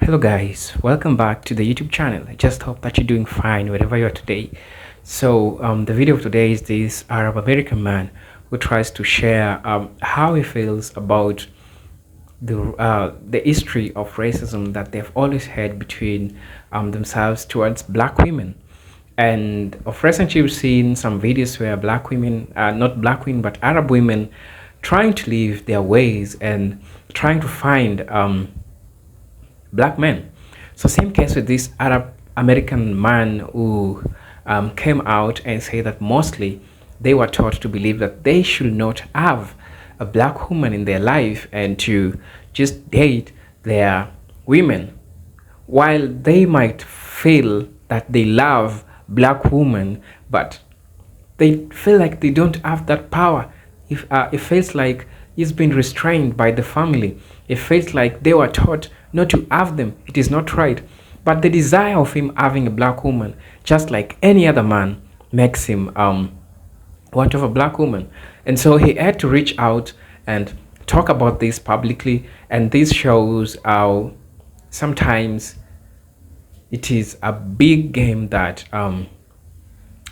Hello guys, welcome back to the YouTube channel. I just hope that you're doing fine wherever you are today. The video of today is this Arab American man who tries to share how he feels about the history of racism that they've always had between themselves towards black women. And of recent, you've seen some videos where black women, not black women, but Arab women, trying to live their ways and trying to find black men. So same case with this Arab American man who came out and said that mostly they were taught to believe that they should not have a black woman in their life and to just date their women. While they might feel that they love black women, but they feel like they don't have that power. If it feels like he's been restrained by the family, it feels like they were taught not to have them. It is not right. But the desire of him having a black woman, just like any other man, makes him want of a black woman. And so he had to reach out and talk about this publicly. And this shows how sometimes it is a big game that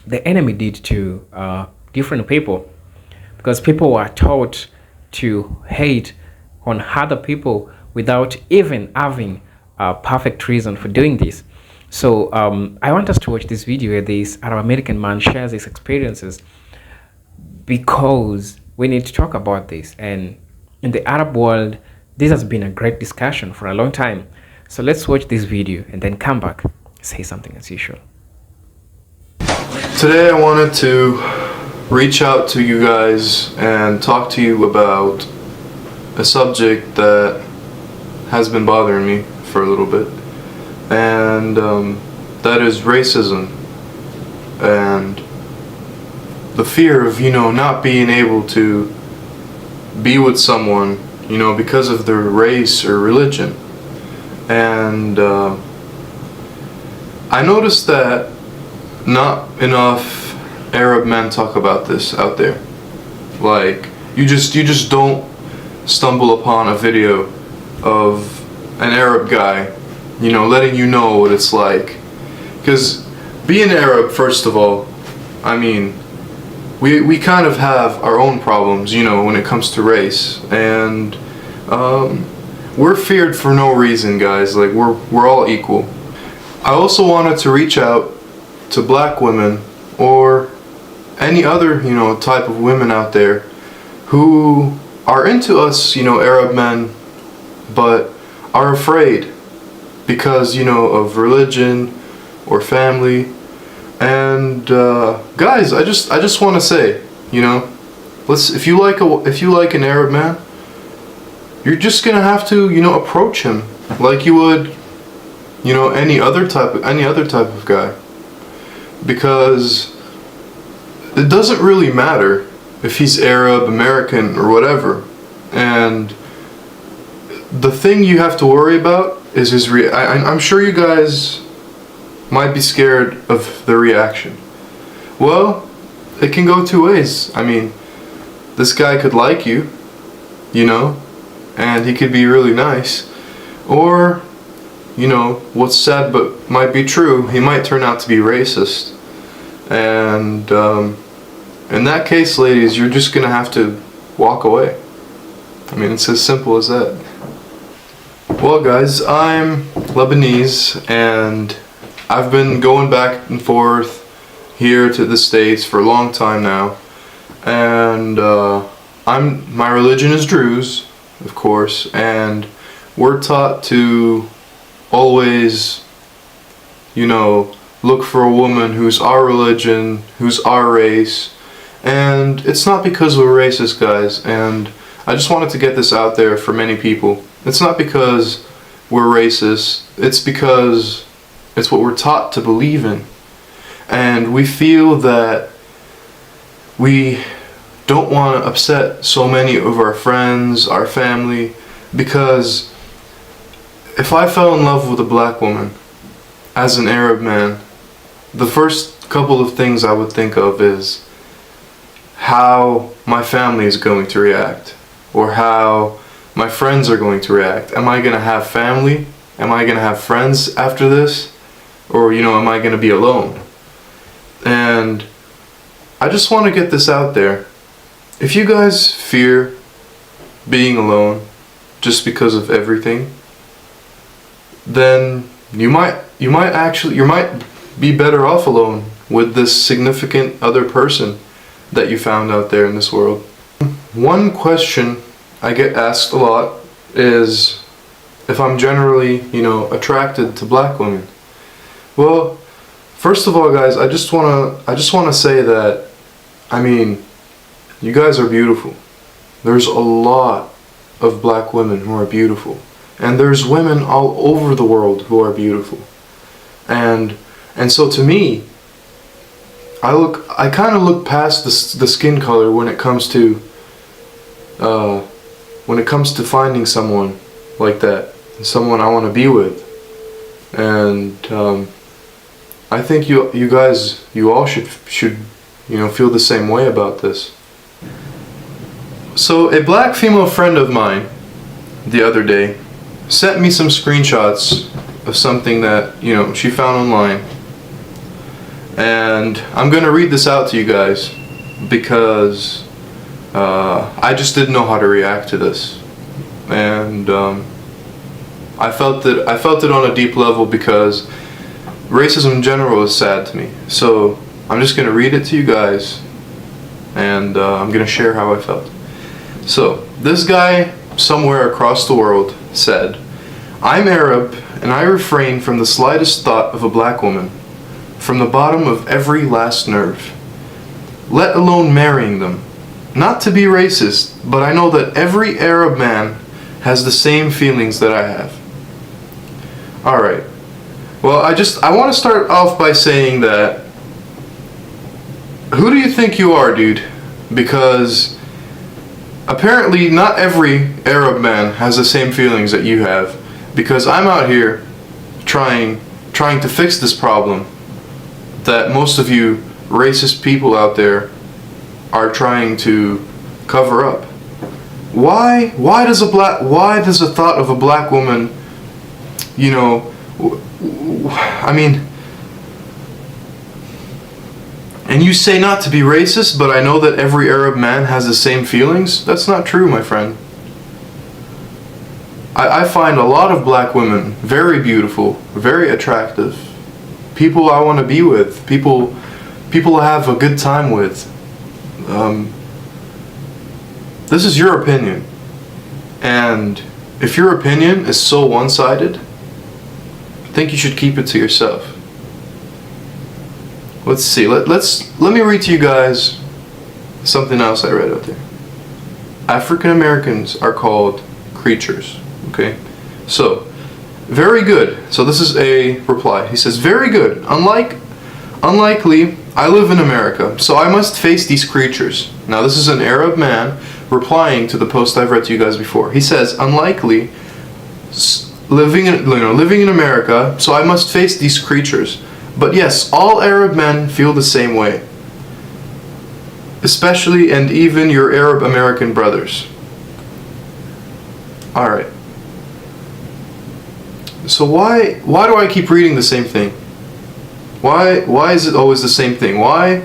the enemy did to different people, because people were taught to hate on other people without even having a perfect reason for doing this. So I want us to watch this video where this Arab American man shares his experiences, because we need to talk about this. And in the Arab world, this has been a great discussion for a long time. So let's watch this video and then come back, say something as usual. Today I wanted to reach out to you guys and talk to you about a subject that has been bothering me for a little bit, and that is racism and the fear of, not being able to be with someone, because of their race or religion. And I noticed that not enough Arab men talk about this out there. Like, you just don't stumble upon a video of an Arab guy, letting you know what it's like. Because being Arab, first of all, I mean, we kind of have our own problems, when it comes to race, and we're feared for no reason, guys. Like, we're all equal. I also wanted to reach out to black women or any other, type of women out there who are into us, Arab men, but are afraid because, of religion or family. And guys, I just want to say, if you like an Arab man, you're just gonna have to, approach him like you would, any other type of guy, because it doesn't really matter if he's Arab, American, or whatever. And the thing you have to worry about is his I'm sure you guys might be scared of the reaction. Well, it can go two ways. I mean, this guy could like you, and he could be really nice. Or, what's sad but might be true, he might turn out to be racist. And in that case, ladies, you're just gonna have to walk away. I mean, it's as simple as that. Well, guys, I'm Lebanese, and I've been going back and forth here to the States for a long time now. And my religion is Druze, of course, and we're taught to always, look for a woman who's our religion, who's our race. And it's not because we're racist, guys, and I just wanted to get this out there for many people. It's not because we're racist, it's because it's what we're taught to believe in. And we feel that we don't want to upset so many of our friends, our family, because if I fell in love with a black woman as an Arab man, the first couple of things I would think of is how my family is going to react, or how my friends are going to react. Am I going to have family Am I gonna have friends after this? Or, am I gonna be alone? And I just want to get this out there. If you guys fear being alone just because of everything, then you might be better off alone with this significant other person that you found out there in this world. One question I get asked a lot is if I'm generally, attracted to black women. Well, first of all, guys, I just wanna say that, you guys are beautiful. There's a lot of black women who are beautiful, and there's women all over the world who are beautiful. And so to me, I kind of look past the skin color when it comes to finding someone like that, someone I want to be with. And I think you guys, you all should feel the same way about this. So a black female friend of mine the other day sent me some screenshots of something that she found online, and I'm gonna read this out to you guys because I just didn't know how to react to this, and I felt it on a deep level because racism in general is sad to me. So I'm just gonna read it to you guys, and I'm gonna share how I felt. So this guy somewhere across the world said, "I'm Arab and I refrain from the slightest thought of a black woman, from the bottom of every last nerve, let alone marrying them. Not to be racist, but I know that every Arab man has the same feelings that I have." Alright, well I want to start off by saying that, who do you think you are, dude? Because apparently not every Arab man has the same feelings that you have, because I'm out here trying to fix this problem that most of you racist people out there are trying to cover up. Why does a thought of a black woman, and you say not to be racist, but I know that every Arab man has the same feelings? That's not true, my friend. I find a lot of black women very beautiful, very attractive, people I want to be with, people I have a good time with. This is your opinion, and if your opinion is so one-sided, I think you should keep it to yourself. Let's see. Let me read to you guys something else I read out there. African Americans are called creatures. Okay, so very good. So this is a reply. He says, "Very good. Unlikely. I live in America, so I must face these creatures." Now this is an Arab man replying to the post I've read to you guys before. He says, "Unlikely. Living in America, so I must face these creatures. But yes, all Arab men feel the same way. Especially and even your Arab American brothers." Alright. So why do I keep reading the same thing? Why is it always the same thing? Why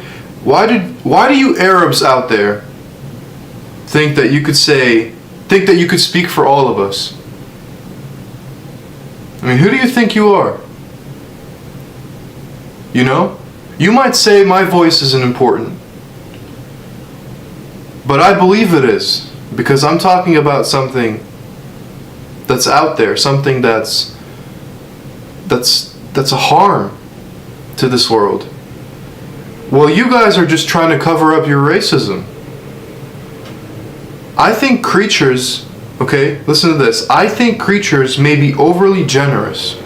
do you Arabs out there think that you could speak for all of us? Who do you think you are? You might say my voice isn't important, but I believe it is, because I'm talking about something that's out there, something that's a harm to this world. Well, you guys are just trying to cover up your racism. I think creatures, okay, listen to this. I think creatures may be overly generous.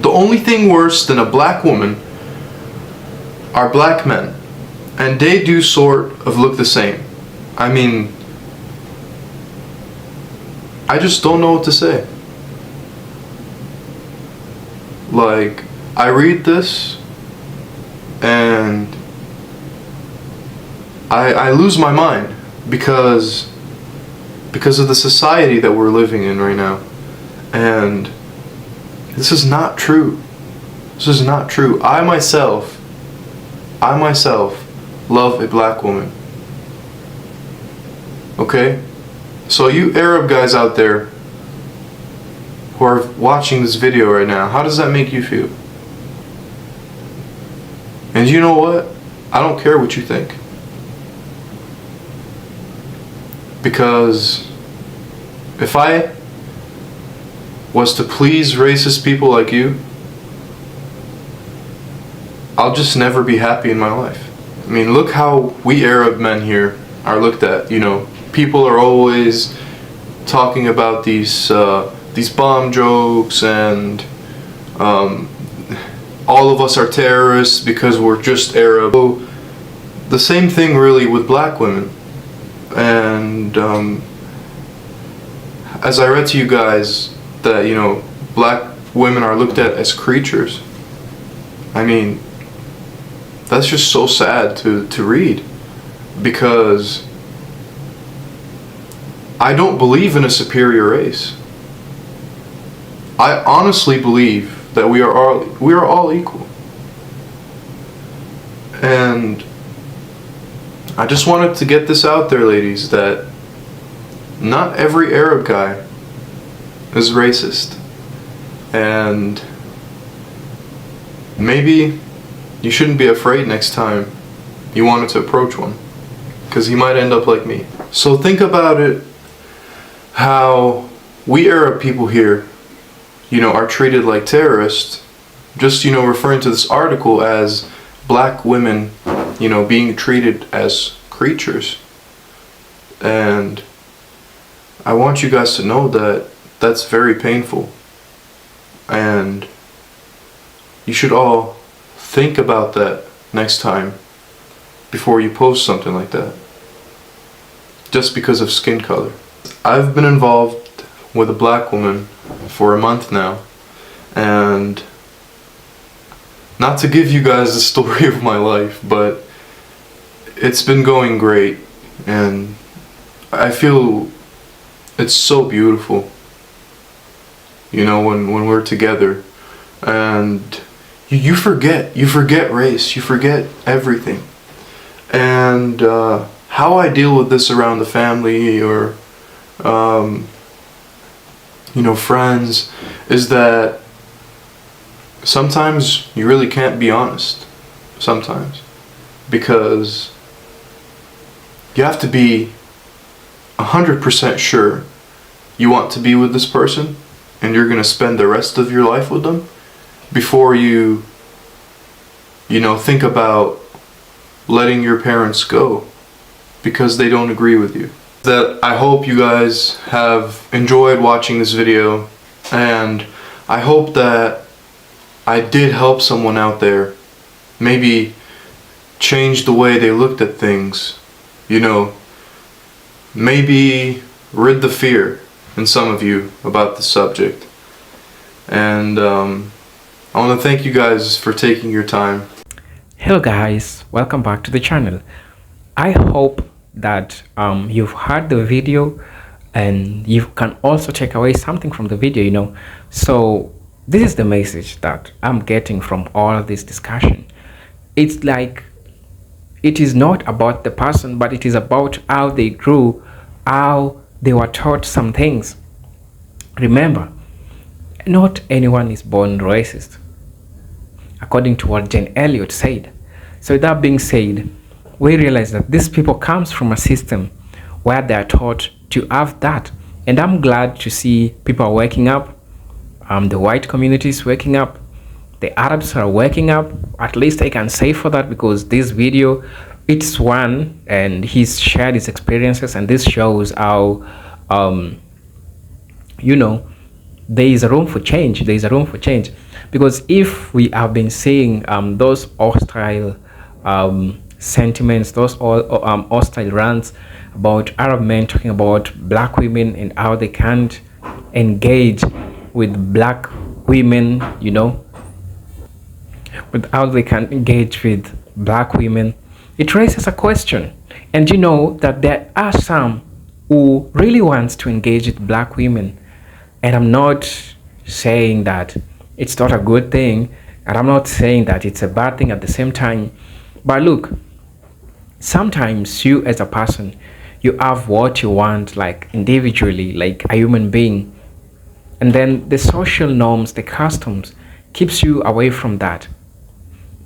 The only thing worse than a black woman are black men, and they do sort of look the same. I just don't know what to say. Like, I read this and I lose my mind because of the society that we're living in right now. And This is not true. This is not true. I myself love a black woman. Okay? So you Arab guys out there who are watching this video right now, how does that make you feel? And you know what? I don't care what you think. Because if I was to please racist people like you, I'll just never be happy in my life. I mean, look how we Arab men here are looked at. You know, people are always talking about these bomb jokes and all of us are terrorists because we're just Arab. So, the same thing really with black women. And as I read to you guys that, you know, black women are looked at as creatures. I mean, that's just so sad to read, because I don't believe in a superior race. I honestly believe that we are all equal. And I just wanted to get this out there, ladies, that not every Arab guy is racist. And maybe you shouldn't be afraid next time you wanted to approach one, because he might end up like me. So think about it, how we Arab people here, you know, are treated like terrorists, just, you know, referring to this article as black women, you know, being treated as creatures. And I want you guys to know that that's very painful. And you should all think about that next time before you post something like that, just because of skin color. I've been involved with a black woman for a month now, and not to give you guys the story of my life, but it's been going great, and I feel it's so beautiful, you know, when we're together. And you forget race, you forget everything. And how I deal with this around the family or you know, friends, is that sometimes you really can't be honest. Sometimes, because you have to be 100% sure you want to be with this person and you're gonna spend the rest of your life with them before you know, think about letting your parents go because they don't agree with you. That I hope you guys have enjoyed watching this video, and I hope that I did help someone out there, maybe change the way they looked at things, you know, maybe rid the fear in some of you about the subject. And I want to thank you guys for taking your time. Hello guys, welcome back to the channel. I hope that you've heard the video and you can also take away something from the video, you know. So this is the message that I'm getting from all of this discussion. It's like, it is not about the person, but it is about how they grew, how they were taught some things. Remember, not anyone is born racist, according to what Jane Elliott said. So with that being said, we realize that these people comes from a system where they are taught to have that. And I'm glad to see people are waking up. The white community is waking up. The Arabs are waking up. At least I can say for that, because this video, it's one, and he's shared his experiences, and this shows how, you know, there is a room for change. There is a room for change. Because if we have been seeing those hostile sentiments, those hostile rants about Arab men talking about black women and how they can't engage with black women, you know, with how they can engage with black women, it raises a question. And you know that there are some who really wants to engage with black women. And I'm not saying that It's not a good thing, and I'm not saying that it's a bad thing at the same time. But look, sometimes you as a person, you have what you want, like individually, like a human being, and then the social norms, the customs, keeps you away from that.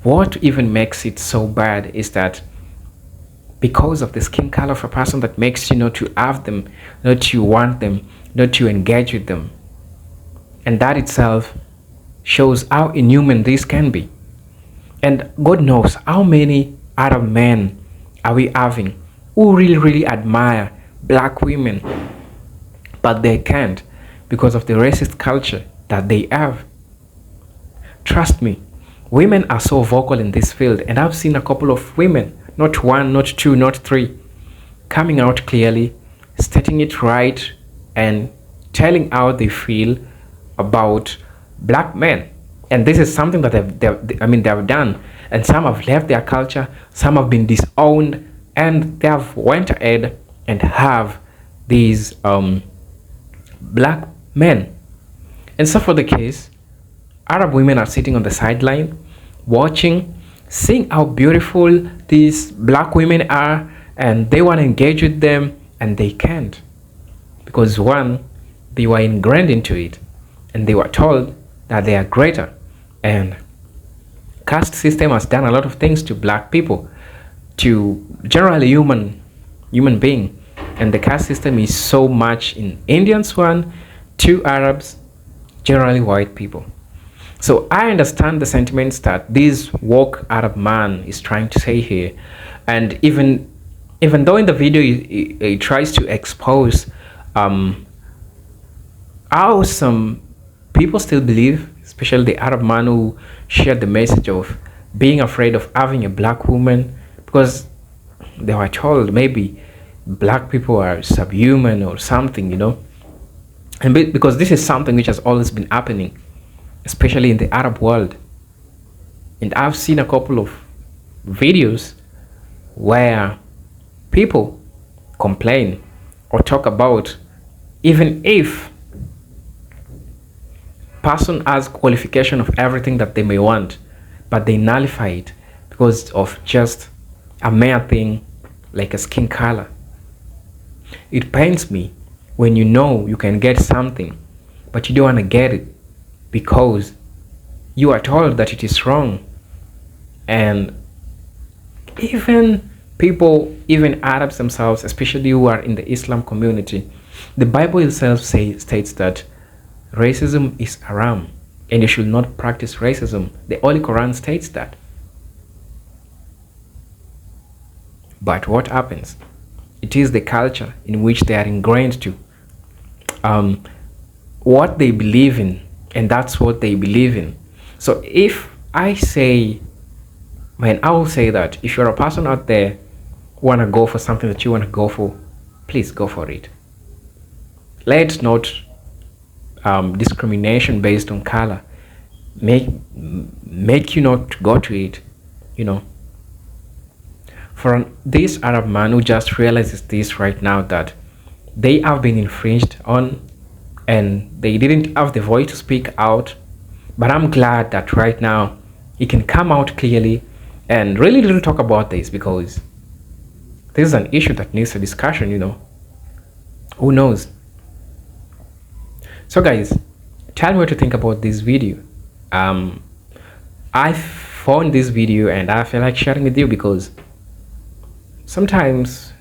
What even makes it so bad is that because of the skin color of a person, that makes you not to have them, not to want them, not to engage with them. And that itself shows how inhuman this can be. And God knows how many Arab men are we having who really, really admire black women, but they can't because of the racist culture that they have. Trust me, women are so vocal in this field, and I've seen a couple of women, not one, not two, not three, coming out clearly, stating it right, and telling how they feel about black men. And this is something that they've done. And some have left their culture, some have been disowned, and they have went ahead and have these black men. And so for the case, Arab women are sitting on the sideline, watching, seeing how beautiful these black women are, and they want to engage with them, and they can't. Because one, they were ingrained into it, and they were told that they are greater. And caste system has done a lot of things to black people, to generally human being. And the caste system is so much in Indians one, to Arabs, generally white people. So I understand the sentiments that this woke Arab man is trying to say here. And even though in the video he tries to expose how some people still believe, especially the Arab man who shared the message of being afraid of having a black woman because they were told maybe black people are subhuman or something, And because this is something which has always been happening, especially in the Arab world. And I've seen a couple of videos where people complain or talk about, even if person has qualification of everything that they may want, but they nullify it because of just a mere thing like a skin color. It pains me when you know you can get something, but you don't want to get it because you are told that it is wrong. And even people, even Arabs themselves, especially who are in the Islam community, the Bible itself states that racism is haram and you should not practice racism. The Holy Quran states that. But what happens? It is the culture in which they are ingrained to, what they believe in, and that's what they believe in. So if I say, I will say that if you're a person out there who want to go for something that you want to go for, please go for it. Let's not discrimination based on color make you not go to it, For this Arab man who just realizes this right now, that they have been infringed on and they didn't have the voice to speak out, but I'm glad that right now he can come out clearly and really talk about this, because this is an issue that needs a discussion, Who knows? So guys, tell me what you think about this video. I found this video and I feel like sharing with you because sometimes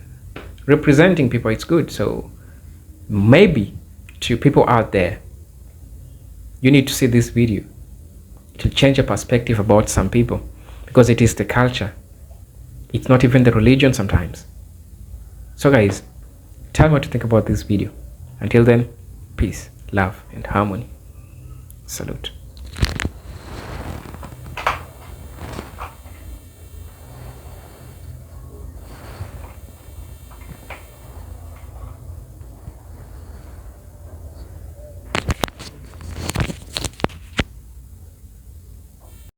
representing people is good. So maybe to people out there, you need to see this video to change your perspective about some people, because it is the culture. It's not even the religion sometimes. So guys, tell me what you think about this video. Until then, peace, love, and harmony. Salute.